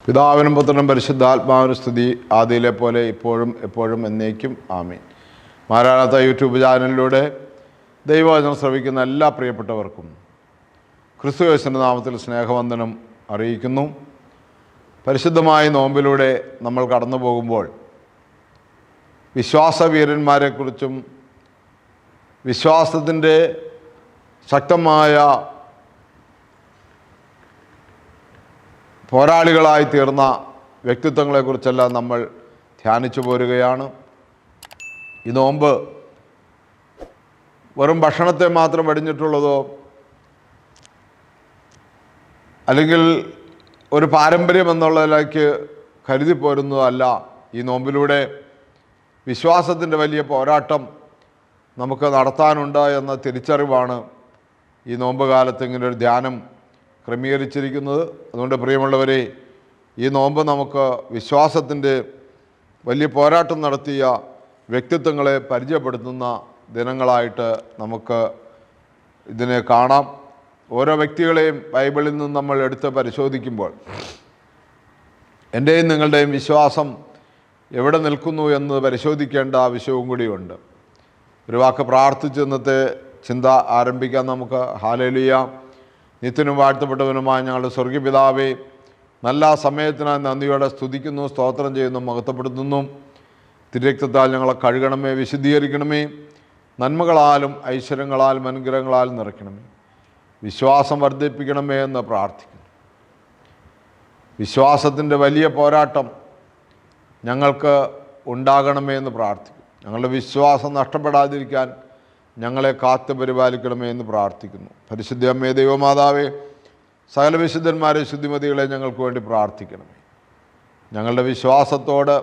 പിതാവിനും പുത്രനും പരിശുദ്ധാത്മാവിനും സ്തുതി, ആദിയിലെ പോലെ ഇപ്പോഴും എപ്പോഴും എന്നേക്കും ആമീൻ. മാരാനാത്ത യൂട്യൂബ് ചാനലിലൂടെ ദൈവവചനം ശ്രവിക്കുന്ന എല്ലാ പ്രിയപ്പെട്ടവർക്കും ക്രിസ്തുയേശുവിൻ്റെ നാമത്തിൽ സ്നേഹവന്ദനം അറിയിക്കുന്നു. പരിശുദ്ധമായ നോമ്പിലൂടെ നമ്മൾ കടന്നു പോകുമ്പോൾ വിശ്വാസവീരന്മാരെക്കുറിച്ചും വിശ്വാസത്തിൻ്റെ ശക്തമായ പോരാളികളായി തീർന്ന വ്യക്തിത്വങ്ങളെക്കുറിച്ചെല്ലാം നമ്മൾ ധ്യാനിച്ചു പോരുകയാണ്. ഈ നോമ്പ് വെറും ഭക്ഷണത്തെ മാത്രം വെടിഞ്ഞിട്ടുള്ളതോ അല്ലെങ്കിൽ ഒരു പാരമ്പര്യം എന്നുള്ളതിലേക്ക് കരുതി പോരുന്നതോ അല്ല. ഈ നോമ്പിലൂടെ വിശ്വാസത്തിൻ്റെ വലിയ പോരാട്ടം നമുക്ക് നടത്താനുണ്ട് എന്ന തിരിച്ചറിവാണ് ഈ നോമ്പ് കാലത്ത് ഇങ്ങനൊരു ധ്യാനം ക്രമീകരിച്ചിരിക്കുന്നത്. അതുകൊണ്ട് പ്രിയമുള്ളവരെ, ഈ നോമ്പ് നമുക്ക് വിശ്വാസത്തിൻ്റെ വലിയ പോരാട്ടം നടത്തിയ വ്യക്തിത്വങ്ങളെ പരിചയപ്പെടുത്തുന്ന ദിനങ്ങളായിട്ട് നമുക്ക് ഇതിനെ കാണാം. ഓരോ വ്യക്തികളെയും ബൈബിളിൽ നിന്ന് നമ്മൾ എടുത്ത് പരിശോധിക്കുമ്പോൾ എൻ്റെയും നിങ്ങളുടെയും വിശ്വാസം എവിടെ നിൽക്കുന്നു എന്ന് പരിശോധിക്കേണ്ട ആവശ്യവും കൂടിയുണ്ട്. ഒരു വാക്ക് പ്രാർത്ഥിച്ച് ഇന്നത്തെ ചിന്ത ആരംഭിക്കാൻ നമുക്ക്. ഹല്ലേലൂയ. നിത്യനും വാഴ്ത്തപ്പെട്ടവനുമായ ഞങ്ങളുടെ സ്വർഗീയപിതാവേ, നല്ല സമയത്തിനായി നന്ദിയോടെ സ്തുതിക്കുന്നു, സ്തോത്രം ചെയ്യുന്നു, മഹത്വപ്പെടുത്തുന്നു. തിരുരക്തത്താൽ ഞങ്ങളെ കഴുകണമേ, വിശുദ്ധീകരിക്കണമേ, നന്മകളാലും ഐശ്വര്യങ്ങളാലും അനുഗ്രഹങ്ങളാലും നിറയ്ക്കണമേ, വിശ്വാസം വർദ്ധിപ്പിക്കണമേ എന്ന് പ്രാർത്ഥിക്കുന്നു. വിശ്വാസത്തിൻ്റെ വലിയ പോരാട്ടം ഞങ്ങൾക്ക് ഉണ്ടാകണമേ എന്ന് പ്രാർത്ഥിക്കുന്നു. ഞങ്ങളുടെ വിശ്വാസം നഷ്ടപ്പെടാതിരിക്കാൻ ഞങ്ങളെ കാത്തു പരിപാലിക്കണമേ എന്ന് പ്രാർത്ഥിക്കുന്നു. പരിശുദ്ധ അമ്മേ, ദൈവമാതാവേ, സകല വിശുദ്ധന്മാരെ, ശുദ്ധിമതികളെ ഞങ്ങൾക്ക് വേണ്ടി പ്രാർത്ഥിക്കണമേ. ഞങ്ങളുടെ വിശ്വാസത്തോട്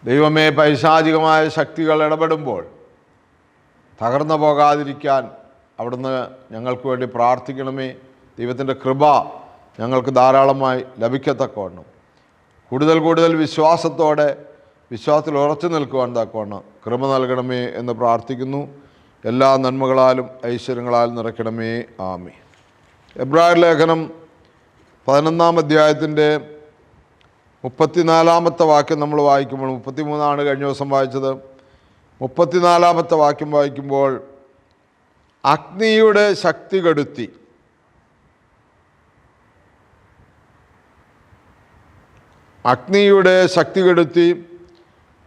ദൈവമേ പൈശാചികമായ ശക്തികൾ ഇടപെടുമ്പോൾ തകർന്നു പോകാതിരിക്കാൻ അവിടുന്ന് ഞങ്ങൾക്ക് വേണ്ടി പ്രാർത്ഥിക്കണമേ. ദൈവത്തിൻ്റെ കൃപ ഞങ്ങൾക്ക് ധാരാളമായി ലഭിക്കത്തക്കവണ്ണം കൂടുതൽ വിശ്വാസത്തോടെ വിശ്വാസത്തിൽ ഉറച്ചു നിൽക്കുവാൻ തക്കവണ്ണം കൃപ നൽകണമേ എന്ന് പ്രാർത്ഥിക്കുന്നു. എല്ലാ നന്മകളാലും ഐശ്വര്യങ്ങളാലും നിറയ്ക്കണമേ. ആമീൻ. എബ്രായർ ലേഖനം 11-ാം അധ്യായത്തിൻ്റെ 34-ാമത്തെ വാക്യം നമ്മൾ വായിക്കുമ്പോൾ, 33 കഴിഞ്ഞ ദിവസം വായിച്ചത്. 34-ാമത്തെ വാക്യം വായിക്കുമ്പോൾ, അഗ്നിയുടെ ശക്തി കെടുത്തി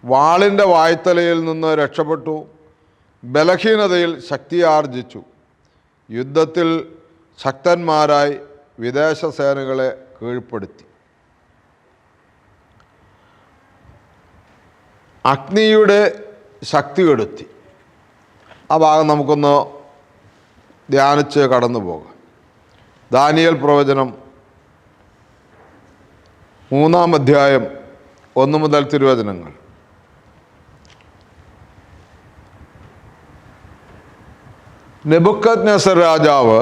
വാളിൻ്റെ വായ്ത്തലയിൽ നിന്ന് രക്ഷപ്പെട്ടു, ബലഹീനതയിൽ ശക്തിയാർജിച്ചു, യുദ്ധത്തിൽ ശക്തന്മാരായി വിദേശ സേനകളെ കീഴ്പ്പെടുത്തി. അഗ്നിയുടെ ശക്തി കെടുത്തി. ആ ഭാഗം നമുക്കൊന്ന് ധ്യാനിച്ച് കടന്നു പോകാം. ദാനിയേൽ പ്രവചനം 3-ാം അധ്യായം 1 മുതൽ തിരുവചനങ്ങൾ. നെബൂഖദ്നേസർ രാജാവ്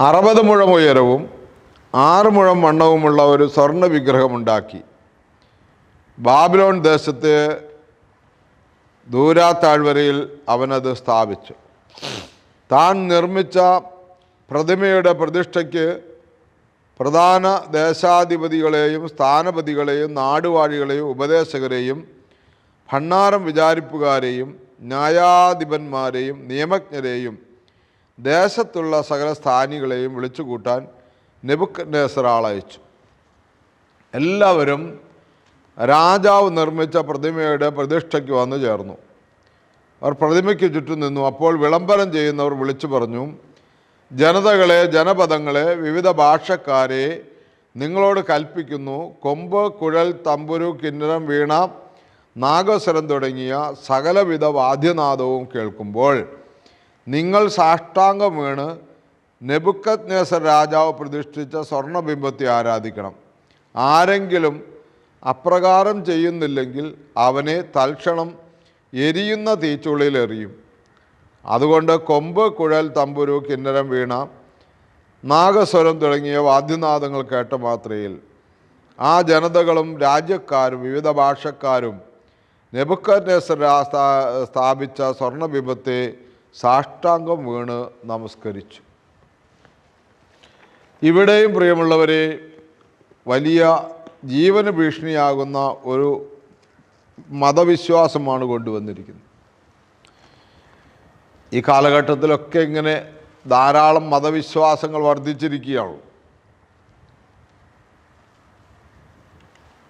60 മുഴം ഉയരവും 6 മുഴം വണ്ണവുമുള്ള ഒരു സ്വർണ്ണ വിഗ്രഹമുണ്ടാക്കി ബാബിലോൺ ദേശത്തെ ദൂരാത്താഴ്വരയിൽ അവനത് സ്ഥാപിച്ചു. താൻ നിർമ്മിച്ച പ്രതിമയുടെ പ്രതിഷ്ഠയ്ക്ക് പ്രധാന ദേശാധിപതികളെയും സ്ഥാനപതികളെയും നാടുവാഴികളെയും ഉപദേശകരെയും ഭണ്ഡാരം വിചാരിപ്പുകാരെയും ന്യായാധിപന്മാരെയും നിയമജ്ഞരെയും ദേശത്തുള്ള സകല സ്ഥാനികളെയും വിളിച്ചുകൂട്ടാൻ നെബൂഖദ്നേസർ ആളയച്ചു. എല്ലാവരും രാജാവ് നിർമ്മിച്ച പ്രതിമയുടെ പ്രതിഷ്ഠയ്ക്ക് വന്നു ചേർന്നു. അവർ പ്രതിമയ്ക്ക് ചുറ്റും നിന്നു. അപ്പോൾ വിളംബരം ചെയ്യുന്നവർ വിളിച്ചു പറഞ്ഞു, ജനതകളെ, ജനപദങ്ങളെ, വിവിധ ഭാഷക്കാരെ, നിങ്ങളോട് കൽപ്പിക്കുന്നു, കൊമ്പ്, കുഴൽ, തമ്പുരു, കിന്നരം, വീണ, നാഗസ്വരം തുടങ്ങിയ സകലവിധ വാദ്യനാദവും കേൾക്കുമ്പോൾ നിങ്ങൾ സാഷ്ടാംഗം വീണ് നെബൂഖദ്നേസർ രാജാവ് പ്രതിഷ്ഠിച്ച സ്വർണ്ണബിംബത്തെ ആരാധിക്കണം. ആരെങ്കിലും അപ്രകാരം ചെയ്യുന്നില്ലെങ്കിൽ അവനെ തൽക്ഷണം എരിയുന്ന തീച്ചുള്ളിൽ എറിയും. അതുകൊണ്ട് കൊമ്പ്, കുഴൽ, തമ്പുരു, കിന്നരം, വീണ, നാഗസ്വരം തുടങ്ങിയ വാദ്യനാദങ്ങൾ കേട്ട മാത്രയിൽ ആ ജനതകളും രാജ്യക്കാരും വിവിധ ഭാഷക്കാരും നെബൂഖദ്നേസർ സ്ഥാപിച്ച സ്വർണ്ണബിംബത്തെ സാഷ്ടാംഗം വീണ് നമസ്കരിച്ചു. ഇവിടെയും പ്രിയമുള്ളവരെ വലിയ ജീവന് ഭീഷണിയാകുന്ന ഒരു മതവിശ്വാസമാണ് കൊണ്ടുവന്നിരിക്കുന്നത്. ഈ കാലഘട്ടത്തിലൊക്കെ ഇങ്ങനെ ധാരാളം മതവിശ്വാസങ്ങൾ വർദ്ധിച്ചിരിക്കുകയാണ്.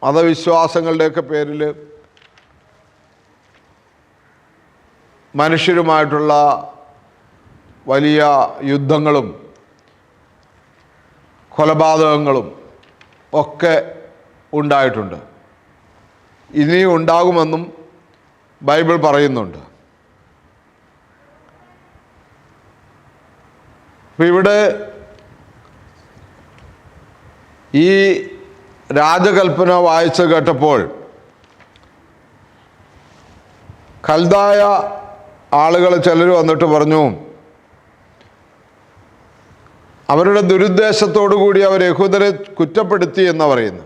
മതവിശ്വാസങ്ങളുടെയൊക്കെ പേരിൽ മനുഷ്യരുമായിട്ടുള്ള വലിയ യുദ്ധങ്ങളും കൊലപാതകങ്ങളും ഒക്കെ ഉണ്ടായിട്ടുണ്ട്. ഇനിയും ഉണ്ടാകുമെന്നും ബൈബിൾ പറയുന്നുണ്ട്. അപ്പം ഇവിടെ ഈ രാജകൽപ്പന വായിച്ച് കേട്ടപ്പോൾ കൽദായ ആളുകൾ ചിലർ വന്നിട്ട് പറഞ്ഞു, അവരുടെ ദുരുദ്ദേശത്തോടു കൂടി അവർ യഹൂദരെ കുറ്റപ്പെടുത്തി എന്ന് പറയുന്നു.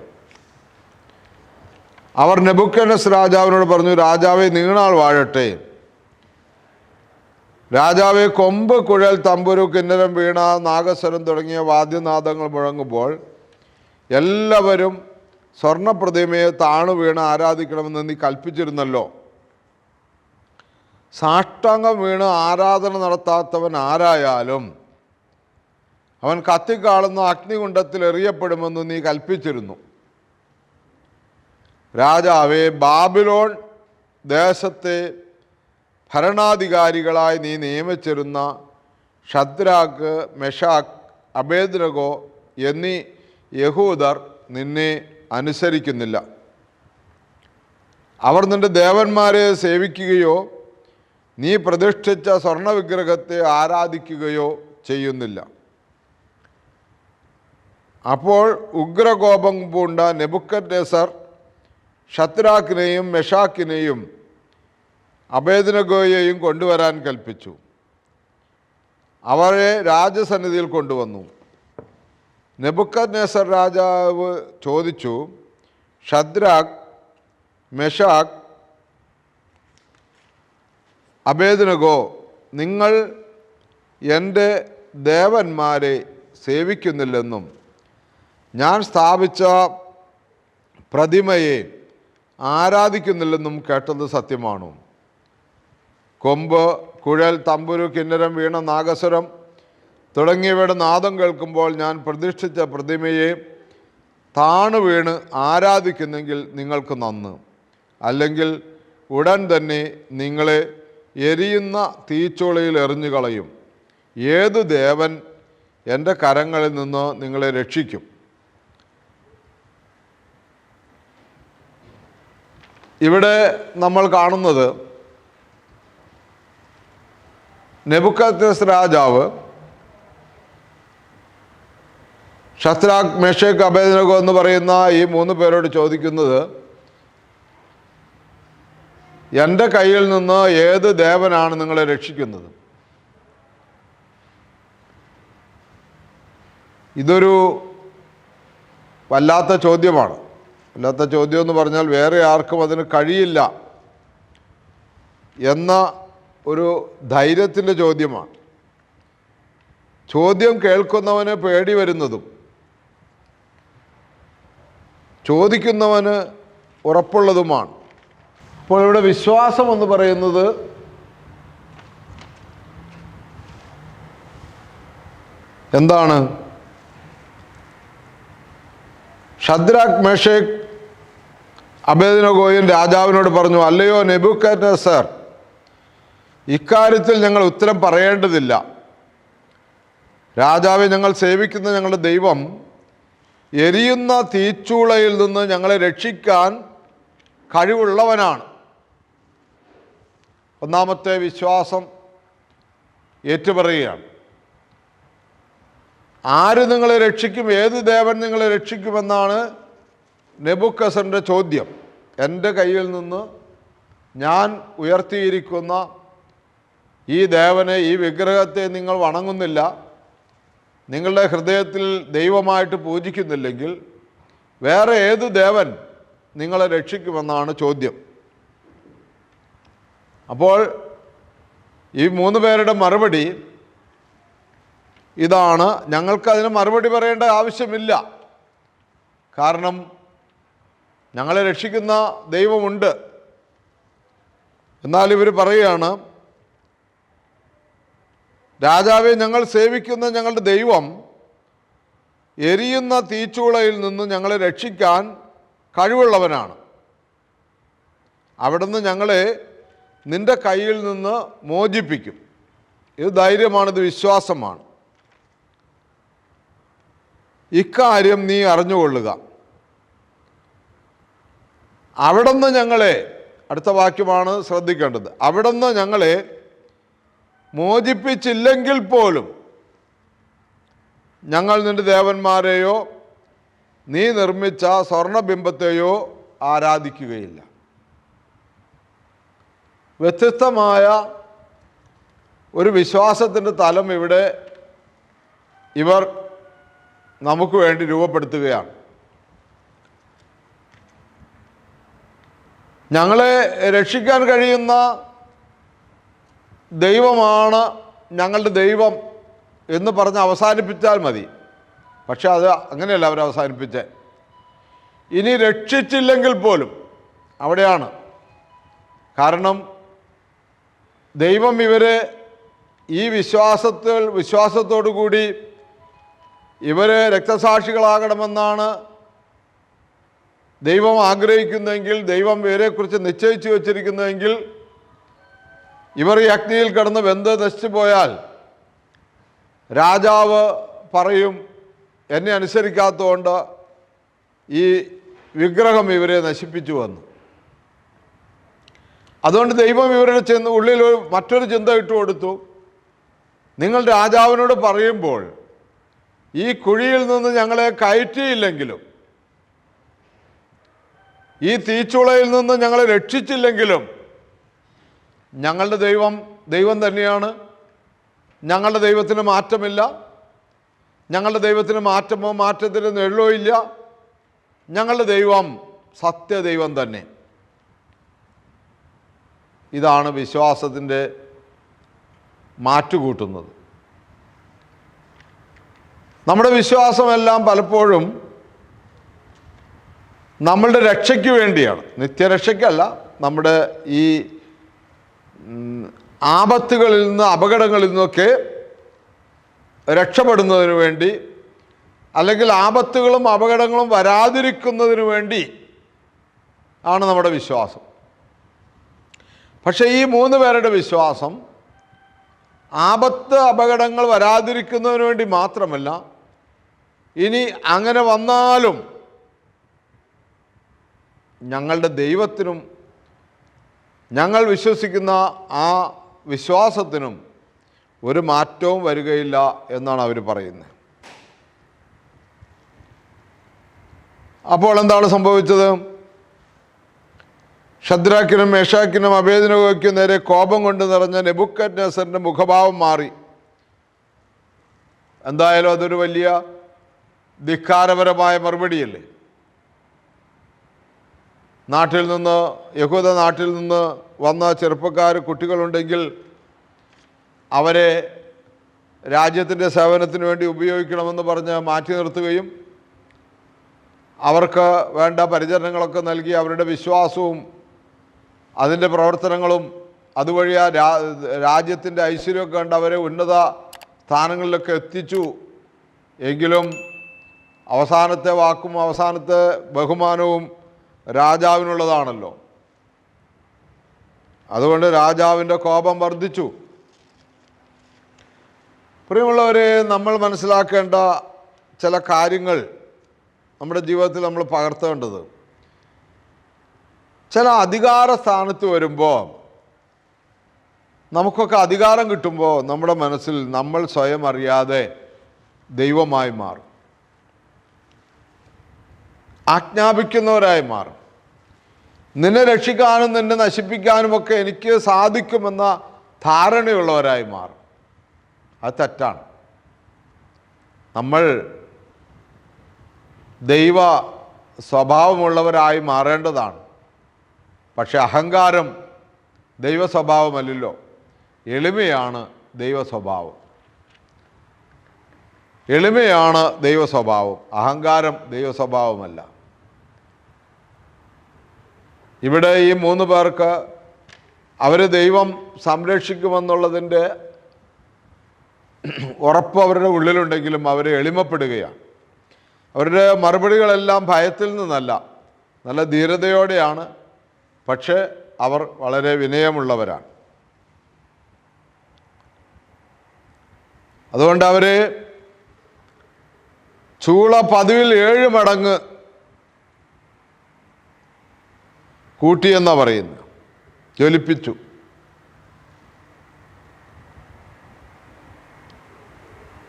അവർ നെബൂഖദ്നേസർ രാജാവിനോട് പറഞ്ഞു, രാജാവേ നീണാൾ വാഴട്ടെ. രാജാവെ കൊമ്പ്, കുഴൽ, തമ്പുരു, കിന്നരം, വീണ, നാഗസ്വരം തുടങ്ങിയ വാദ്യനാദങ്ങൾ മുഴങ്ങുമ്പോൾ എല്ലാവരും സ്വർണപ്രതിമയെ താണു വീണ് ആരാധിക്കണമെന്ന് നീ കൽപ്പിച്ചിരുന്നല്ലോ. സാഷ്ടാംഗം വീണ് ആരാധന നടത്താത്തവൻ ആരായാലും അവൻ കത്തിക്കാളുന്ന അഗ്നികുണ്ഡത്തിൽ എറിയപ്പെടുമെന്ന് നീ കൽപ്പിച്ചിരുന്നു. രാജാവേ, ബാബിലോൺ ദേശത്തെ ഭരണാധികാരികളായി നീ നിയമിച്ചിരുന്ന ഷദ്രാക്ക്, മെഷാക്ക്, അബേദ്നഗോ എന്നീ യഹൂദർ നിന്നെ അനുസരിക്കുന്നില്ല. അവർ നിന്റെ ദേവന്മാരെ സേവിക്കുകയോ നീ പ്രതിഷ്ഠിച്ച സ്വർണവിഗ്രഹത്തെ ആരാധിക്കുകയോ ചെയ്യുന്നില്ല. അപ്പോൾ ഉഗ്രകോപം പൂണ്ട നെബൂഖദ്നേസർ ഷദ്രാക്കിനെയും മെഷാക്കിനെയും അബേദ്നഗോയെയും കൊണ്ടുവരാൻ കൽപ്പിച്ചു. അവരെ രാജസന്നിധിയിൽ കൊണ്ടുവന്നു. നെബൂഖദ്നേസർ രാജാവ് ചോദിച്ചു, ഷദ്രാക്ക്, മെഷാക്ക്, അബേദ്നഗോ, നിങ്ങൾ എൻ്റെ ദേവന്മാരെ സേവിക്കുന്നില്ലെന്നും ഞാൻ സ്ഥാപിച്ച പ്രതിമയെ ആരാധിക്കുന്നില്ലെന്നും കേട്ടത് സത്യമാണോ? കൊമ്പ്, കുഴൽ, തമ്പുരു, കിന്നരം, വീണ, നാഗസ്വരം തുടങ്ങിയവയുടെ നാദം കേൾക്കുമ്പോൾ ഞാൻ പ്രതിഷ്ഠിച്ച പ്രതിമയെ താണു വീണ് ആരാധിക്കുന്നെങ്കിൽ നിങ്ങൾക്ക് നന്ന്. അല്ലെങ്കിൽ ഉടൻ തന്നെ നിങ്ങളെ എരിയുന്ന തീച്ചൂളയിൽ എറിഞ്ഞു കളയും. ഏതു ദേവൻ എൻ്റെ കരങ്ങളിൽ നിന്ന് നിങ്ങളെ രക്ഷിക്കും? ഇവിടെ നമ്മൾ കാണുന്നത് നെബൂഖദ്നേസർ രാജാവ് ഷദ്രാക്ക്, മെഷാക്ക്, അബേദ്നഗോ എന്ന് പറയുന്ന ഈ 3 പേരോട് ചോദിക്കുന്നത്, എൻ്റെ കയ്യിൽ നിന്ന് ഏത് ദേവനാണ് നിങ്ങളെ രക്ഷിക്കുന്നത്? ഇതൊരു വല്ലാത്ത ചോദ്യമാണ്. വല്ലാത്ത ചോദ്യം എന്ന് പറഞ്ഞാൽ വേറെ ആർക്കും അതിന് കഴിയില്ല എന്ന ഒരു ധൈര്യത്തിൻ്റെ ചോദ്യമാണ്. ചോദ്യം കേൾക്കുന്നവന് പേടി വരുന്നതും ചോദിക്കുന്നവന് ഉറപ്പുള്ളതുമാണ്. അപ്പോൾ ഇവിടെ വിശ്വാസം എന്ന് പറയുന്നത് എന്താണ്? ഷദ്രാക്ക്, മെഷാക്ക്, അബേദ്നഗോയും രാജാവിനോട് പറഞ്ഞു, അല്ലയോ നെബൂഖദ്നേസർ, ഇക്കാര്യത്തിൽ ഞങ്ങൾ ഉത്തരം പറയേണ്ടതില്ല. രാജാവെ, ഞങ്ങൾ സേവിക്കുന്ന ഞങ്ങളുടെ ദൈവം എരിയുന്ന തീച്ചൂളയിൽ നിന്ന് ഞങ്ങളെ രക്ഷിക്കാൻ കഴിവുള്ളവനാണ്. ഒന്നാമത്തെ വിശ്വാസം ഏറ്റുപറയുകയാണ്. ആര് നിങ്ങളെ രക്ഷിക്കും? ഏത് ദേവൻ നിങ്ങളെ രക്ഷിക്കുമെന്നാണ് നെബൂഖദ്നേസറിൻ്റെ ചോദ്യം. എൻ്റെ കയ്യിൽ നിന്ന് ഞാൻ ഉയർത്തിയിരിക്കുന്ന ഈ ദേവനെ, ഈ വിഗ്രഹത്തെ നിങ്ങൾ വണങ്ങുന്നില്ല, നിങ്ങളുടെ ഹൃദയത്തിൽ ദൈവമായിട്ട് പൂജിക്കുന്നില്ലെങ്കിൽ വേറെ ഏത് ദേവൻ നിങ്ങളെ രക്ഷിക്കുമെന്നാണ് ചോദ്യം. അപ്പോൾ ഈ 3 പേരുടെ മറുപടി, ഇതാണ്. ഞങ്ങൾക്കതിന് മറുപടി പറയേണ്ട ആവശ്യമില്ല. കാരണം ഞങ്ങളെ രക്ഷിക്കുന്ന ദൈവമുണ്ട്. എന്നാൽ ഇവർ പറയുകയാണ്, രാജാവെ, ഞങ്ങൾ സേവിക്കുന്ന ഞങ്ങളുടെ ദൈവം എരിയുന്ന തീച്ചൂളയിൽ നിന്ന് ഞങ്ങളെ രക്ഷിക്കാൻ കഴിവുള്ളവനാണ്. അവിടുന്ന് ഞങ്ങളെ നിൻ്റെ കയ്യിൽ നിന്ന് മോചിപ്പിക്കും. ഇത് ധൈര്യമാണ്, ഇത് വിശ്വാസമാണ്. ഇക്കാര്യം നീ അറിഞ്ഞുകൊള്ളുക. അവിടുന്ന് ഞങ്ങളെ, അടുത്ത വാക്യമാണ് ശ്രദ്ധിക്കേണ്ടത്, അവിടുന്ന് ഞങ്ങളെ മോചിപ്പിച്ചില്ലെങ്കിൽ പോലും ഞങ്ങൾ നിന്റെ ദേവന്മാരെയോ നീ നിർമ്മിച്ച സ്വർണബിംബത്തെയോ ആരാധിക്കുകയില്ല. വ്യത്യസ്തമായ ഒരു വിശ്വാസത്തിൻ്റെ തലം ഇവിടെ ഇവർ നമുക്ക് വേണ്ടി രൂപപ്പെടുത്തുകയാണ്. ഞങ്ങളെ രക്ഷിക്കാൻ കഴിയുന്ന ദൈവമാണ് ഞങ്ങളുടെ ദൈവം എന്ന് പറഞ്ഞ് അവസാനിപ്പിച്ചാൽ മതി. പക്ഷെ അത് അങ്ങനെയല്ല അവർ അവസാനിപ്പിച്ചേ. ഇനി രക്ഷിച്ചില്ലെങ്കിൽ പോലും അവിടെയാണ്. കാരണം ദൈവം ഇവരെ ഈ വിശ്വാസത്തോടു കൂടി ഇവരെ രക്തസാക്ഷികളാകണമെന്നാണ് ദൈവം ആഗ്രഹിക്കുന്നതെങ്കിൽ, ദൈവം ഇവരെക്കുറിച്ച് നിശ്ചയിച്ചു വച്ചിരിക്കുന്നതെങ്കിൽ, ഇവർ ഈ അഗ്നിയിൽ കിടന്ന് വെന്ത് നശിച്ചു പോയാൽ രാജാവ് പറയും, എന്നെ അനുസരിക്കാത്തതുകൊണ്ട് ഈ വിഗ്രഹം ഇവരെ നശിപ്പിച്ചു വന്നു. അതുകൊണ്ട് ദൈവം ഇവരുടെ ഉള്ളിൽ മറ്റൊരു ചിന്ത ഇട്ട് കൊടുത്തു. നിങ്ങൾ രാജാവിനോട് പറയുമ്പോൾ ഈ കുഴിയിൽ നിന്ന് ഞങ്ങളെ കയറ്റിയില്ലെങ്കിലും, ഈ തീച്ചുളയിൽ നിന്ന് ഞങ്ങളെ രക്ഷിച്ചില്ലെങ്കിലും, ഞങ്ങളുടെ ദൈവം തന്നെയാണ്. ഞങ്ങളുടെ ദൈവത്തിന് മാറ്റമില്ല. ഞങ്ങളുടെ ദൈവത്തിന് മാറ്റമോ മാറ്റത്തിന് നെള്ളോ ഇല്ല. ഞങ്ങളുടെ ദൈവം സത്യദൈവം തന്നെ. ഇതാണ് വിശ്വാസത്തിൻ്റെ മാറ്റുകൂട്ടുന്നത്. നമ്മുടെ വിശ്വാസമെല്ലാം പലപ്പോഴും നമ്മളുടെ രക്ഷയ്ക്ക് വേണ്ടിയാണ്, നിത്യരക്ഷയ്ക്കല്ല. നമ്മുടെ ഈ ആപത്തുകളിൽ നിന്ന്, അപകടങ്ങളിൽ നിന്നൊക്കെ രക്ഷപ്പെടുന്നതിന് വേണ്ടി, അല്ലെങ്കിൽ ആപത്തുകളും അപകടങ്ങളും വരാതിരിക്കുന്നതിന് വേണ്ടി ആണ് നമ്മുടെ വിശ്വാസം. പക്ഷേ ഈ 3 പേരുടെ വിശ്വാസം ആപത്ത് അപകടങ്ങൾ വരാതിരിക്കുന്നതിന് വേണ്ടി മാത്രമല്ല, ഇനി അങ്ങനെ വന്നാലും ഞങ്ങളുടെ ദൈവത്തിനും ഞങ്ങൾ വിശ്വസിക്കുന്ന ആ വിശ്വാസത്തിനും ഒരു മാറ്റവും വരികയില്ല എന്നാണ് അവർ പറയുന്നത്. അപ്പോൾ എന്താണ് സംഭവിച്ചത്? ശദ്രാക്കിനും മേശാക്കിനും അബേദ്നെഗോയ്ക്കും നേരെ കോപം കൊണ്ട് നിറഞ്ഞ നെബൂഖദ്നേസറിൻ്റെ മുഖഭാവം മാറി. എന്തായാലും അതൊരു വലിയ ധിക്കാരപരമായ മറുപടിയല്ലേ. യഹൂദ നാട്ടിൽ നിന്ന് വന്ന ചെറുപ്പക്കാർ, കുട്ടികളുണ്ടെങ്കിൽ അവരെ രാജ്യത്തിൻ്റെ സേവനത്തിന് വേണ്ടി ഉപയോഗിക്കണമെന്ന് പറഞ്ഞ് മാറ്റി നിർത്തുകയും അവർക്ക് വേണ്ട പരിചരണങ്ങളൊക്കെ നൽകി അവരുടെ വിശ്വാസവും അതിൻ്റെ പ്രവർത്തനങ്ങളും അതുവഴി ആ രാജ്യത്തിൻ്റെ ഐശ്വര്യമൊക്കെ കണ്ട് അവരെ ഉന്നത സ്ഥാനങ്ങളിലൊക്കെ എത്തിച്ചു. എങ്കിലും അവസാനത്തെ വാക്കും അവസാനത്തെ ബഹുമാനവും രാജാവിനുള്ളതാണല്ലോ. അതുകൊണ്ട് രാജാവിൻ്റെ കോപം വർദ്ധിച്ചു. പ്രിയമുള്ളവരെ, നമ്മൾ മനസ്സിലാക്കേണ്ട ചില കാര്യങ്ങൾ നമ്മുടെ ജീവിതത്തിൽ നമ്മൾ പകർത്തേണ്ടത്, ചില അധികാര സ്ഥാനത്ത് വരുമ്പോൾ, നമുക്കൊക്കെ അധികാരം കിട്ടുമ്പോൾ നമ്മുടെ മനസ്സിൽ നമ്മൾ സ്വയം അറിയാതെ ദൈവമായി മാറും, ആജ്ഞാപിക്കുന്നവരായി മാറും. നിന്നെ രക്ഷിക്കാനും നിന്നെ നശിപ്പിക്കാനുമൊക്കെ എനിക്ക് സാധിക്കുമെന്ന ധാരണയുള്ളവരായി മാറും. അത് തെറ്റാണ്. നമ്മൾ ദൈവ സ്വഭാവമുള്ളവരായി മാറേണ്ടതാണ്. പക്ഷെ അഹങ്കാരം ദൈവ സ്വഭാവമല്ലല്ലോ, എളിമയാണ് ദൈവ സ്വഭാവം. എളിമയാണ് ദൈവ സ്വഭാവം, അഹങ്കാരം ദൈവ സ്വഭാവമല്ല. ഇവിടെ ഈ 3 പേർക്ക് അവർ ദൈവം സംരക്ഷിക്കുമെന്നുള്ളതിൻ്റെ ഉറപ്പ് അവരുടെ ഉള്ളിലുണ്ടെങ്കിലും അവർ എളിമപ്പെടുകയാണ്. അവരുടെ മറുപടികളെല്ലാം ഭയത്തിൽ നിന്നല്ല, നല്ല ധീരതയോടെയാണ്. പക്ഷേ അവർ വളരെ വിനയമുള്ളവരാണ്. അതുകൊണ്ട് അവർ ചൂള പതിവിൽ 7 മടങ്ങ് കൂട്ടിയെന്നാണ് പറയുന്നത്, ജ്വലിപ്പിച്ചു.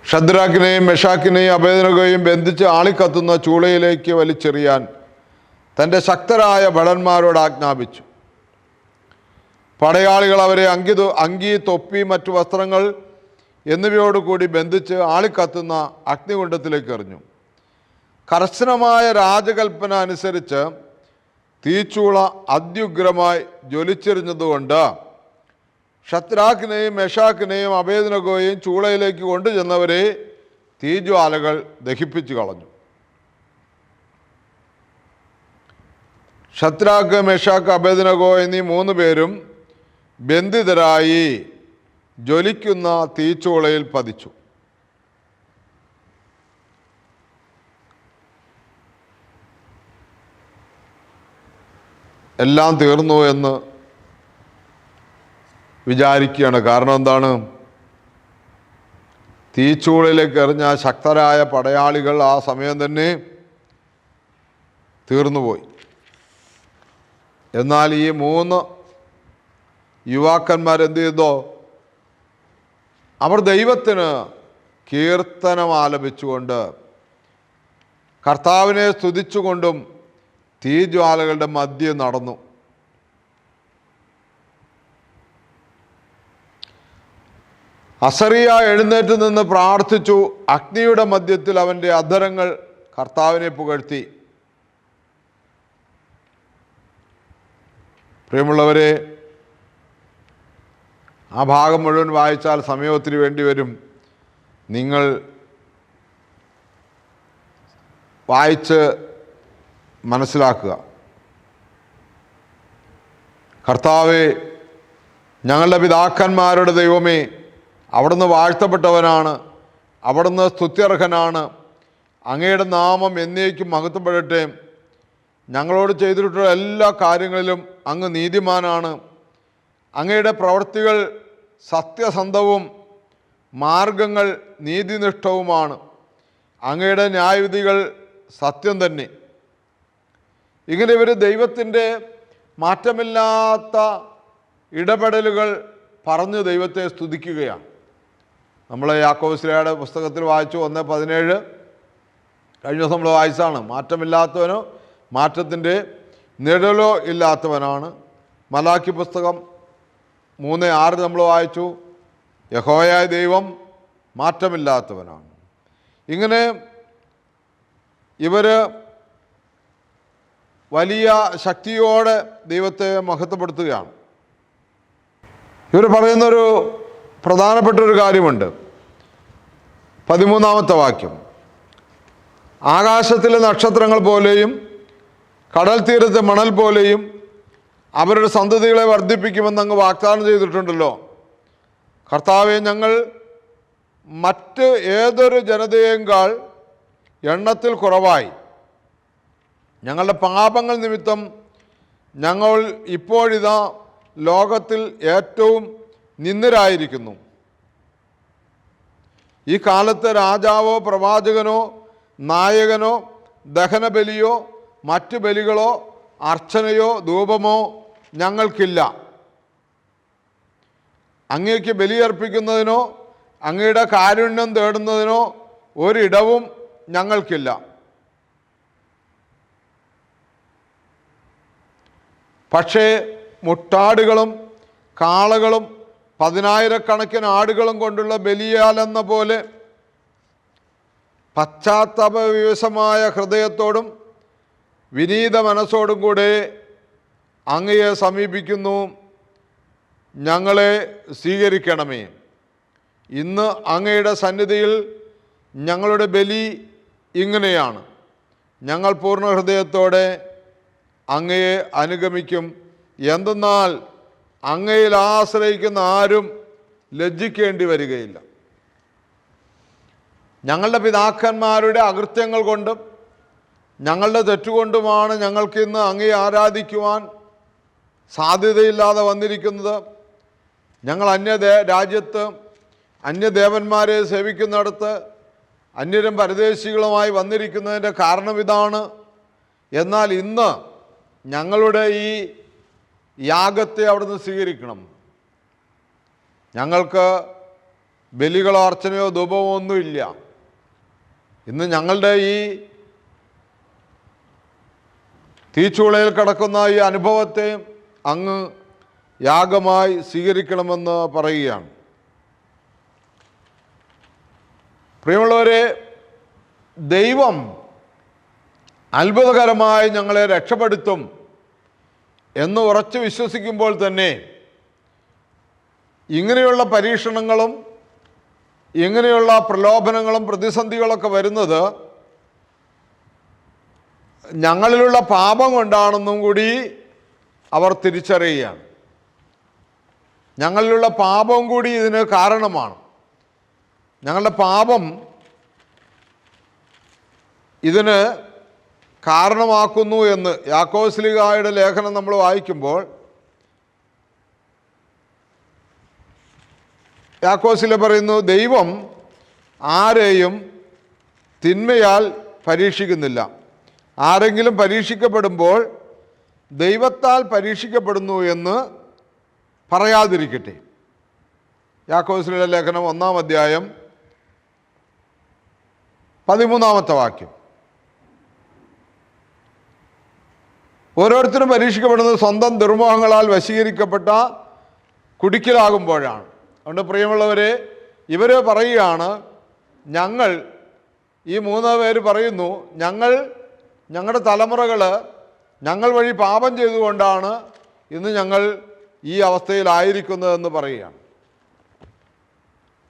ഷദ്രാക്കിനെയും മെഷാക്കിനെയും അബേദ്നെഗോയെയും ബന്ധിച്ച് ആളിക്കത്തുന്ന ചൂളയിലേക്ക് വലിച്ചെറിയാൻ തൻ്റെ ശക്തരായ ഭടന്മാരോട് ആജ്ഞാപിച്ചു. പടയാളികൾ അവരെ അങ്കി, തൊപ്പി, മറ്റു വസ്ത്രങ്ങൾ എന്നിവയോടുകൂടി ബന്ധിച്ച് ആളിക്കത്തുന്ന അഗ്നികുണ്ഡത്തിലേക്ക് എറിഞ്ഞു. കർശനമായ രാജകൽപ്പന അനുസരിച്ച് തീച്ചൂള അത്യുഗ്രമായി ജ്വലിച്ചെറിഞ്ഞതുകൊണ്ട് ഷദ്രാക്കിനെയും മെഷാക്കിനെയും അബേദ്നെഗോയെയും ചൂളയിലേക്ക് കൊണ്ടുചെന്നവരെ തീജ്വാലകൾ ദഹിപ്പിച്ചു കളഞ്ഞു. ഷദ്രാക്ക്, മെഷാക്ക്, അബേദ്നെഗോ എന്നീ 3 പേരും ബന്ധിതരായി ജ്വലിക്കുന്ന തീച്ചൂളയിൽ പതിച്ചു. എല്ലാം തീർന്നു എന്ന് വിചാരിക്കുകയാണ്. കാരണം എന്താണ്? തീച്ചൂളയിലേക്ക് എറിഞ്ഞ ശക്തരായ പടയാളികൾ ആ സമയം തന്നെ തീർന്നുപോയി. എന്നാൽ ഈ 3 യുവാക്കന്മാരെന്ത് ചെയ്തോ? അവർ ദൈവത്തിന് കീർത്തനം ആലപിച്ചുകൊണ്ട് കർത്താവിനെ സ്തുതിച്ചുകൊണ്ടും തീജ്വാലകളുടെ മധ്യേ നടന്നു. അസറിയ എഴുന്നേറ്റ് നിന്ന് പ്രാർത്ഥിച്ചു. അഗ്നിയുടെ മധ്യത്തിൽ അവൻ്റെ അധരങ്ങൾ കർത്താവിനെ പുകഴ്ത്തി. പ്രിയമുള്ളവരെ, ആ ഭാഗം മുഴുവൻ വായിച്ചാൽ സമയത്തിന് വേണ്ടി വരും. നിങ്ങൾ വായിച്ച് മനസ്സിലാക്കുക. കർത്താവേ, ഞങ്ങളുടെ പിതാക്കന്മാരുടെ ദൈവമേ, അവിടുന്ന് വാഴ്ത്തപ്പെട്ടവനാണ്, അവിടുന്ന് സ്തുത്യർഹനാണ്. അങ്ങയുടെ നാമം എന്നേക്കും മഹത്വപ്പെടട്ടെ. ഞങ്ങളോട് ചെയ്തിട്ടുള്ള എല്ലാ കാര്യങ്ങളിലും അങ്ങ് നീതിമാനാണ്. അങ്ങയുടെ പ്രവൃത്തികൾ സത്യസന്ധവും മാർഗങ്ങൾ നീതിനിഷ്ഠവുമാണ്. അങ്ങയുടെ ന്യായവിധികൾ സത്യം തന്നെ. ഇങ്ങനെ ഇവർ ദൈവത്തിൻ്റെ മാറ്റമില്ലാത്ത ഇടപെടലുകൾ പറഞ്ഞ് ദൈവത്തെ സ്തുതിക്കുകയാണ്. നമ്മൾ യാക്കോബ് ശ്ലീഹായുടെ പുസ്തകത്തിൽ വായിച്ചു 1:17. കഴിഞ്ഞ ദിവസം നമ്മൾ വായിച്ചാണ്. മാറ്റമില്ലാത്തവനോ മാറ്റത്തിൻ്റെ നിഴലോ ഇല്ലാത്തവനാണ്. മലാക്കി പുസ്തകം 3:6 നമ്മൾ വായിച്ചു. യഹോവയായ ദൈവം മാറ്റമില്ലാത്തവനാണ്. ഇങ്ങനെ ഇവർ വലിയ ശക്തിയോടെ ദൈവത്തെ മഹത്വപ്പെടുത്തുകയാണ്. ഇവർ പറയുന്നൊരു പ്രധാനപ്പെട്ടൊരു കാര്യമുണ്ട്. 13-ാമത്തെ വാക്യം, ആകാശത്തിലെ നക്ഷത്രങ്ങൾ പോലെയും കടൽ തീരത്തെ മണൽ പോലെയും അവരുടെ സന്തതികളെ വർദ്ധിപ്പിക്കുമെന്ന് അങ്ങ് വാഗ്ദാനം ചെയ്തിട്ടുണ്ടല്ലോ. കർത്താവെ, ഞങ്ങൾ മറ്റ് ഏതൊരു ജനതയേക്കാൾ എണ്ണത്തിൽ കുറവായി ഞങ്ങളുടെ പാപങ്ങൾ നിമിത്തം ഞങ്ങൾ ഇപ്പോഴിതാ ലോകത്തിൽ ഏറ്റവും നിന്ദരായിരിക്കുന്നു. ഈ കാലത്ത് രാജാവോ പ്രവാചകനോ നായകനോ ദഹനബലിയോ മറ്റു ബലികളോ അർച്ചനയോ ധൂപമോ ഞങ്ങൾക്കില്ല. അങ്ങേക്ക് ബലിയർപ്പിക്കുന്നതിനോ അങ്ങയുടെ കാരുണ്യം തേടുന്നതിനോ ഒരിടവും ഞങ്ങൾക്കില്ല. പക്ഷേ മുട്ടാടുകളും കാളകളും 10,000-കണക്കിന് ആടുകളും കൊണ്ടുള്ള ബലിയാലെന്ന പോലെ പശ്ചാത്താപ വിവശമായ ഹൃദയത്തോടും വിനീത മനസ്സോടും കൂടെ അങ്ങയെ സമീപിക്കുന്നു. ഞങ്ങളെ സ്വീകരിക്കണമേ. ഇന്ന് അങ്ങയുടെ സന്നിധിയിൽ ഞങ്ങളുടെ ബലി ഇങ്ങനെയാണ്: ഞങ്ങൾ പൂർണ്ണ ഹൃദയത്തോടെ അങ്ങയെ അനുഗമിക്കും. എന്തെന്നാൽ അങ്ങയിൽ ആശ്രയിക്കുന്ന ആരും ലജ്ജിക്കേണ്ടി വരികയില്ല. ഞങ്ങളുടെ പിതാക്കന്മാരുടെ അകൃത്യങ്ങൾ കൊണ്ടും ഞങ്ങളുടെ തെറ്റുകൊണ്ടുമാണ് ഞങ്ങൾക്കിന്ന് അങ്ങയെ ആരാധിക്കുവാൻ സാധ്യതയില്ലാതെ വന്നിരിക്കുന്നത്. ഞങ്ങൾ രാജ്യത്ത് അന്യദേവന്മാരെ സേവിക്കുന്നിടത്ത് അന്യരും പരദേശികളുമായി വന്നിരിക്കുന്നതിൻ്റെ കാരണം ഇതാണ്. എന്നാൽ ഇന്ന് ഞങ്ങളുടെ ഈ യാഗത്തെ അവിടുന്ന് സ്വീകരിക്കണം. ഞങ്ങൾക്ക് ബലികളോ അർച്ചനയോ ധൂപമോ ഒന്നുമില്ല. ഇന്ന് ഞങ്ങളുടെ ഈ തീച്ചൂളയിൽ കിടക്കുന്ന ഈ അനുഭവത്തെ അങ്ങ് യാഗമായി സ്വീകരിക്കണമെന്ന് പറയുകയാണ്. പ്രിയമുള്ളവരെ, ദൈവം അത്ഭുതകരമായി ഞങ്ങളെ രക്ഷപ്പെടുത്തും എന്ന് ഉറച്ചു വിശ്വസിക്കുമ്പോൾ തന്നെ ഇങ്ങനെയുള്ള പരീക്ഷണങ്ങളും ഇങ്ങനെയുള്ള പ്രലോഭനങ്ങളും പ്രതിസന്ധികളൊക്കെ വരുന്നത് ഞങ്ങളിലുള്ള പാപം കൊണ്ടാണെന്നും കൂടി അവർ തിരിച്ചറിയുകയാണ്. ഞങ്ങളിലുള്ള പാപം കൂടി ഇതിന് കാരണമാണ്. ഞങ്ങളുടെ പാപം ഇതിന് കാരണമാക്കുന്നു എന്ന് യാക്കോബ് ശ്ലീഹായുടെ ലേഖനം നമ്മൾ വായിക്കുമ്പോൾ യാക്കോബ് ശ്ലീഹ പറയുന്നു, ദൈവം ആരെയും തിന്മയാൽ പരീക്ഷിക്കുന്നില്ല. ആരെങ്കിലും പരീക്ഷിക്കപ്പെടുമ്പോൾ ദൈവത്താൽ പരീക്ഷിക്കപ്പെടുന്നു എന്ന് പറയാതിരിക്കട്ടെ. യാക്കോബ് ശ്ലീഹയുടെ ലേഖനം 1-ാം അധ്യായം 13-ാമത്തെ വാക്യം. ഓരോരുത്തരും പരീക്ഷിക്കപ്പെടുന്നത് സ്വന്തം ദുർമോഹങ്ങളാൽ വശീകരിക്കപ്പെട്ട കുടിക്കലാകുമ്പോഴാണ്. അതുകൊണ്ട് പ്രിയമുള്ളവരെ, ഇവർ പറയുകയാണ്, ഞങ്ങൾ ഈ 3 പേര് പറയുന്നു, ഞങ്ങളുടെ തലമുറകൾ ഞങ്ങൾ വഴി പാപം ചെയ്തുകൊണ്ടാണ് ഇന്ന് ഞങ്ങൾ ഈ അവസ്ഥയിലായിരിക്കുന്നതെന്ന് പറയുകയാണ്.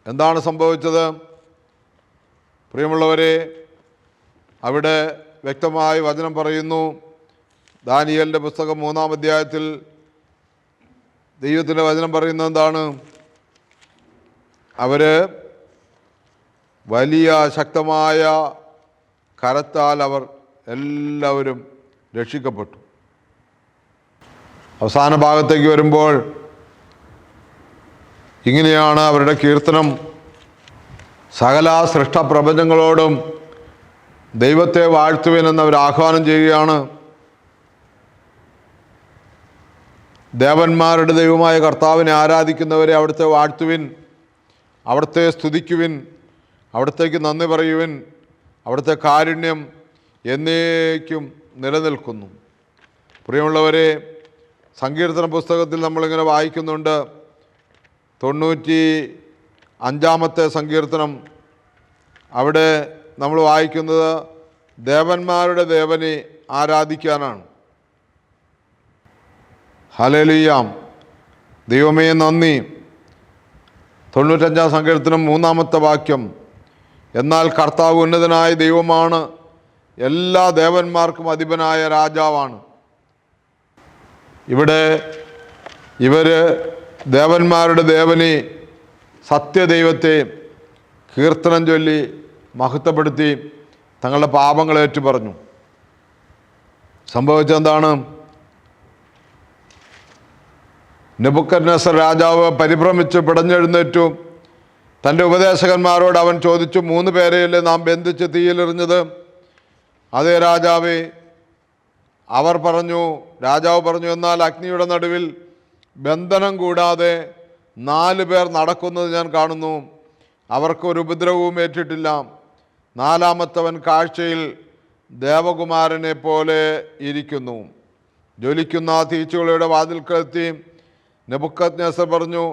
എന്താണ് സംഭവിച്ചത്? പ്രിയമുള്ളവരെ, അവിടെ വ്യക്തമായി വചനം പറയുന്നു. ദാനിയേലിൻ്റെ പുസ്തകം 3-ാം അധ്യായത്തിൽ ദൈവത്തിൻ്റെ വചനം പറയുന്നത് എന്താണ്? അവർ വലിയ ശക്തമായ കരത്താൽ അവർ എല്ലാവരും രക്ഷിക്കപ്പെട്ടു. അവസാന ഭാഗത്തേക്ക് വരുമ്പോൾ ഇങ്ങനെയാണ് അവരുടെ കീർത്തനം: സകല സൃഷ്ടപ്രപഞ്ചങ്ങളോടും ദൈവത്തെ വാഴ്ത്തുവിനെന്ന് അവർ ആഹ്വാനം ചെയ്യുകയാണ്. ദേവന്മാരുടെ ദൈവമായ കർത്താവിനെ ആരാധിക്കുന്നവരെ അവിടുത്തെ വാഴ്ത്തുവിൻ, അവിടുത്തെ സ്തുതിക്കുവിൻ, അവിടുത്തേക്ക് നന്ദി പറയുവിൻ. അവിടുത്തെ കാരുണ്യം എന്നേക്കും നിലനിൽക്കുന്നു. പ്രിയമുള്ളവരെ, സങ്കീർത്തന പുസ്തകത്തിൽ നമ്മളിങ്ങനെ വായിക്കുന്നുണ്ട്. 95-ാമത്തെ സങ്കീർത്തനം. അവിടെ നമ്മൾ വായിക്കുന്നത് ദേവന്മാരുടെ ദേവനെ ആരാധിക്കാനാണ്. ഹല്ലേലൂയാം, ദൈവമേ നന്ദി. 95-ാം സങ്കീർത്തനം 3-ാമത്തെ വാക്യം. എന്നാൽ കർത്താവ് ഉന്നതനായ ദൈവമാണ്, എല്ലാ ദേവന്മാർക്കും അധിപനായ രാജാവാണ്. ഇവിടെ ഇവർ ദേവന്മാരുടെ ദേവനെ, സത്യദൈവത്തെ കീർത്തനം ചൊല്ലി മഹത്വപ്പെടുത്തി തങ്ങളുടെ പാപങ്ങൾ ഏറ്റുപറഞ്ഞു. സംഭവിച്ചെന്താണ്? നെബൂഖദ്നേസർ രാജാവ് പരിഭ്രമിച്ച് പിടഞ്ഞെഴുന്നേറ്റു. തൻ്റെ ഉപദേശകന്മാരോട് അവൻ ചോദിച്ചു, 3 പേരെയല്ലേ നാം ബന്ധിച്ച് തീയിലെറിഞ്ഞത്? അതേ രാജാവേ. രാജാവ് പറഞ്ഞു, എന്നാൽ അഗ്നിയുടെ നടുവിൽ ബന്ധനം കൂടാതെ 4 പേർ നടക്കുന്നത് ഞാൻ കാണുന്നു. അവർക്കൊരു ഉപദ്രവവും ഏറ്റിട്ടില്ല. 4-ാമത്തവൻ കാഴ്ചയിൽ ദേവകുമാരനെ പോലെ ഇരിക്കുന്നു. ജ്വലിക്കുന്ന തീച്ചുളയുടെ വാതിൽക്കലെത്തി നെബൂഖദ്നേസർ പറഞ്ഞു,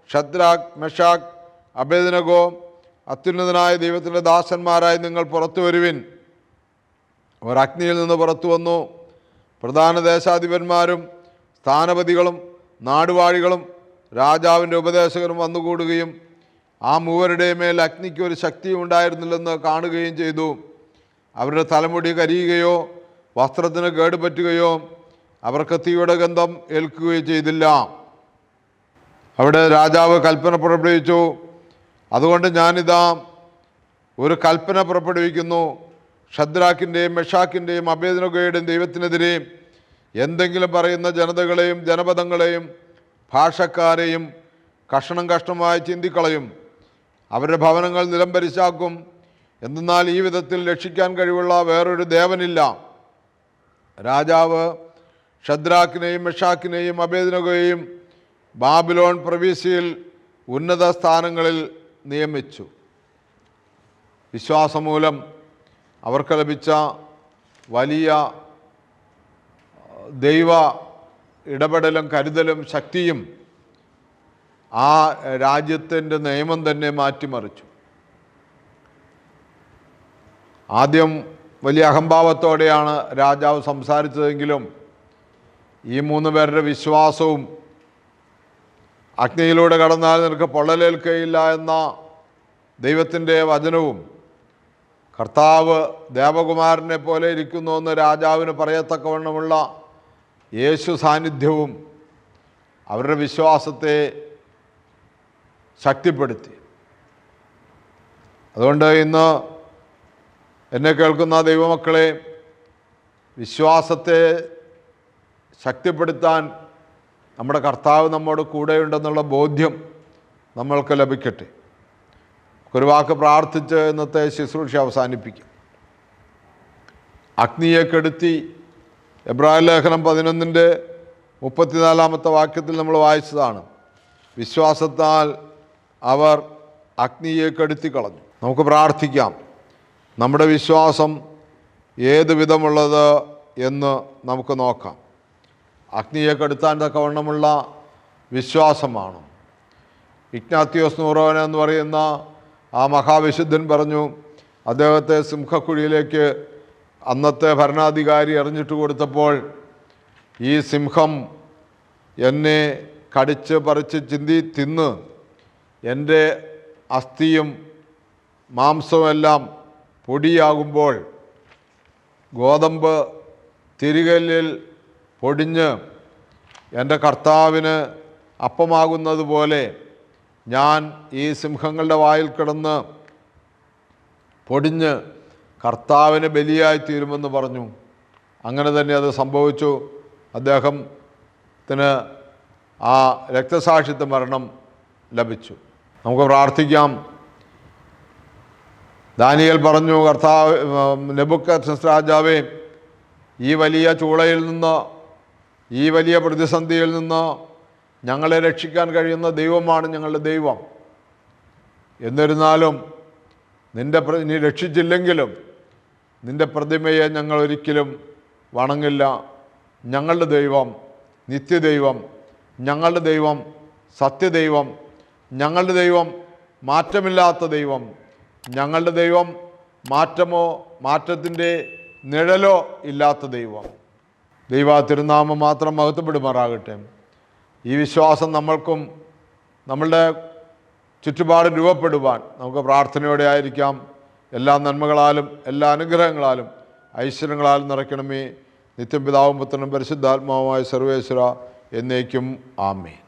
ശദ്രാക്ക്, മെഷാക്ക്, അബേദ്നെഗോ, അത്യുന്നതനായ ദൈവത്തിൻ്റെ ദാസന്മാരായി നിങ്ങൾ പുറത്തു വരുവിൻ. അവർ അഗ്നിയിൽ നിന്ന് പുറത്തു വന്നു. പ്രധാന ദേശാധിപന്മാരും സ്ഥാനപതികളും നാടുവാഴികളും രാജാവിൻ്റെ ഉപദേശകരും വന്നുകൂടുകയും ആ മൂവരുടെ മേൽ അഗ്നിക്ക് ഒരു ശക്തിയും ഉണ്ടായിരുന്നില്ലെന്ന് കാണുകയും ചെയ്തു. അവരുടെ തലമുടി കരിയുകയോ വസ്ത്രത്തിന് കേടുപറ്റുകയോ അവർക്ക് തീയുടെ ഗന്ധം ഏൽക്കുകയോ ചെയ്തില്ല. അവിടെ രാജാവ് കൽപ്പന പുറപ്പെടുവിച്ചു. അതുകൊണ്ട് ഞാനിതാ ഒരു കൽപ്പന പുറപ്പെടുവിക്കുന്നു. ഷദ്രാക്കിൻ്റെയും മെഷാക്കിൻ്റെയും അബേദ്നെഗോയുടെയും ദൈവത്തിനെതിരെ എന്തെങ്കിലും പറയുന്ന ജനതകളെയും ജനപദങ്ങളെയും ഭാഷക്കാരെയും കഷണം കഷ്ണമായി ചിന്തിക്കളയും. അവരുടെ ഭവനങ്ങൾ നിലംപരിശാക്കും. എന്തെന്നാൽ ഈ വിധത്തിൽ രക്ഷിക്കാൻ കഴിവുള്ള വേറൊരു ദേവനില്ല. രാജാവ് ഷദ്രാക്കിനെയും മെഷാക്കിനെയും അബേദ്നെഗോയെയും ബാബിലോൺ പ്രവിശ്യയിൽ ഉന്നത സ്ഥാനങ്ങളിൽ നിയമിച്ചു. വിശ്വാസം മൂലം അവർക്ക് ലഭിച്ച വലിയ ദൈവ ഇടപെടലും കരുതലും ശക്തിയും ആ രാജ്യത്തിൻ്റെ നിയമം തന്നെ മാറ്റിമറിച്ചു. ആദ്യം വലിയ അഹംഭാവത്തോടെയാണ് രാജാവ് സംസാരിച്ചതെങ്കിലും ഈ 3 പേരുടെ വിശ്വാസവും അഗ്നിയിലൂടെ കടന്നാൽ നിനക്ക് പൊള്ളലേൽക്കുകയില്ല എന്ന ദൈവത്തിൻ്റെ വചനവും കർത്താവ് ദേവകുമാരനെ പോലെ ഇരിക്കുന്നു എന്ന് രാജാവിന് പറയത്തക്കവണ്ണമുള്ള യേശു സാന്നിധ്യവും അവരുടെ വിശ്വാസത്തെ ശക്തിപ്പെടുത്തി. അതുകൊണ്ട് ഇന്ന് എന്നെ കേൾക്കുന്ന ദൈവമക്കളെ, വിശ്വാസത്തെ ശക്തിപ്പെടുത്താൻ നമ്മുടെ കർത്താവ് നമ്മോട് കൂടെയുണ്ടെന്നുള്ള ബോധ്യം നമ്മൾക്ക് ലഭിക്കട്ടെ. ഒരു വാക്ക് പ്രാർത്ഥിച്ച് ഇന്നത്തെ ശുശ്രൂഷ അവസാനിപ്പിക്കും. അഗ്നിയെ കെടുത്തി എബ്രായ ലേഖനം 11:34 വാക്യത്തിൽ നമ്മൾ വായിച്ചതാണ്. വിശ്വാസത്താൽ അവർ അഗ്നിയെ കെടുത്തി കളഞ്ഞു. നമുക്ക് പ്രാർത്ഥിക്കാം. നമ്മുടെ വിശ്വാസം ഏത് വിധമുള്ളത് എന്ന് നമുക്ക് നോക്കാം. അഗ്നിയെ കെടുത്താൻ തക്കവണ്ണമുള്ള വിശ്വാസമാണ്. ഇഗ്നാത്തിയോസ് നൂറോൻ എന്ന് പറയുന്ന ആ മഹാവിശുദ്ധൻ പറഞ്ഞു, അദ്ദേഹത്തെ സിംഹക്കുഴിയിലേക്ക് അന്നത്തെ ഭരണാധികാരി എറിഞ്ഞിട്ട് കൊടുത്തപ്പോൾ ഈ സിംഹം എന്നെ കടിച്ച് പറിച്ച് തിന്ന് എൻ്റെ അസ്ഥിയും മാംസവുമെല്ലാം പൊടിയാകുമ്പോൾ ഗോതമ്പ് തിരികല്ലിൽ പൊടിഞ്ഞ് എൻ്റെ കർത്താവിന് അപ്പമാകുന്നത് പോലെ ഞാൻ ഈ സിംഹങ്ങളുടെ വായിൽ കിടന്ന് പൊടിഞ്ഞ് കർത്താവിന് ബലിയായി തീരുമെന്ന് പറഞ്ഞു. അങ്ങനെ തന്നെ അത് സംഭവിച്ചു. അദ്ദേഹത്തിന് ആ രക്തസാക്ഷിത്വ മരണം ലഭിച്ചു. നമുക്ക് പ്രാർത്ഥിക്കാം. ദാനിയേൽ പറഞ്ഞു, കർത്താവ് നെബൂഖദ്നേസർ രാജാവേ, ഈ വലിയ ചൂളയിൽ നിന്ന്, ഈ വലിയ പ്രതിസന്ധിയിൽ നിന്ന് ഞങ്ങളെ രക്ഷിക്കാൻ കഴിയുന്ന ദൈവമാണ് ഞങ്ങളുടെ ദൈവം. എന്നിരുന്നാലും നീ രക്ഷിച്ചില്ലെങ്കിലും നിൻ്റെ പ്രതിമയെ ഞങ്ങൾ ഒരിക്കലും വണങ്ങില്ല. ഞങ്ങളുടെ ദൈവം നിത്യദൈവം, ഞങ്ങളുടെ ദൈവം സത്യദൈവം, ഞങ്ങളുടെ ദൈവം മാറ്റമില്ലാത്ത ദൈവം, ഞങ്ങളുടെ ദൈവം മാറ്റമോ മാറ്റത്തിൻ്റെ നിഴലോ ഇല്ലാത്ത ദൈവം. ദൈവ തിരുനാമം മാത്രം മഹത്വപ്പെടുമാറാകട്ടെ. ഈ വിശ്വാസം നമ്മൾക്കും നമ്മളുടെ ചുറ്റുപാട് രൂപപ്പെടുവാൻ നമുക്ക് പ്രാർത്ഥനയോടെ ആയിരിക്കാം. എല്ലാ നന്മകളാലും എല്ലാ അനുഗ്രഹങ്ങളാലും ഐശ്വര്യങ്ങളാലും നിറയ്ക്കണമേ. നിത്യം പിതാവും പുത്രനും പരിശുദ്ധാത്മാവുമായ സർവേശ്വര എന്നേക്കും ആമേൻ.